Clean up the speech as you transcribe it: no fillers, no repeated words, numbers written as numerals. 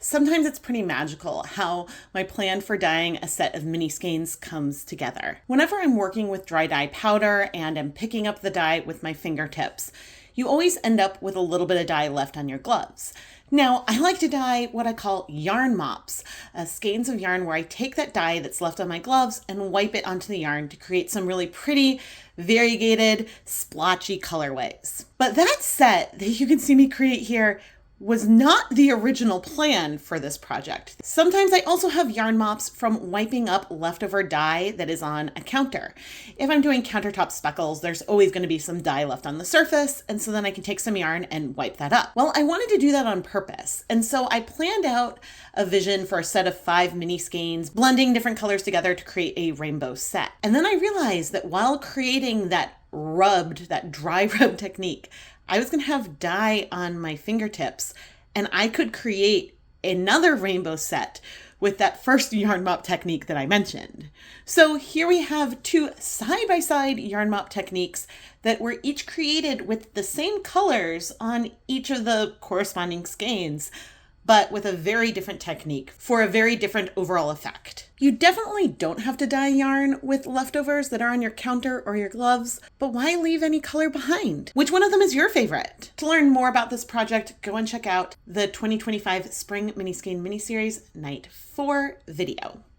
Sometimes it's pretty magical how my plan for dyeing a set of mini skeins comes together. Whenever I'm working with dry dye powder and am picking up the dye with my fingertips, you always end up with a little bit of dye left on your gloves. Now, I like to dye what I call yarn mops, skeins of yarn where I take that dye that's left on my gloves and wipe it onto the yarn to create some really pretty, variegated, splotchy colorways. But that set that you can see me create here was not the original plan for this project. Sometimes I also have yarn mops from wiping up leftover dye that is on a counter. If I'm doing countertop speckles, there's always going to be some dye left on the surface, and so then I can take some yarn and wipe that up. Well, I wanted to do that on purpose, and so I planned out a vision for a set of 5 mini skeins, blending different colors together to create a rainbow set. And then I realized that while creating that dry rub technique, I was going to have dye on my fingertips, and I could create another rainbow set with that first yarn mop technique that I mentioned. So here we have 2 side-by-side yarn mop techniques that were each created with the same colors on each of the corresponding skeins, but with a very different technique for a very different overall effect. You definitely don't have to dye yarn with leftovers that are on your counter or your gloves, but why leave any color behind? Which one of them is your favorite? To learn more about this project, go and check out the 2025 Spring Mini Skein Mini Series Night 4 video.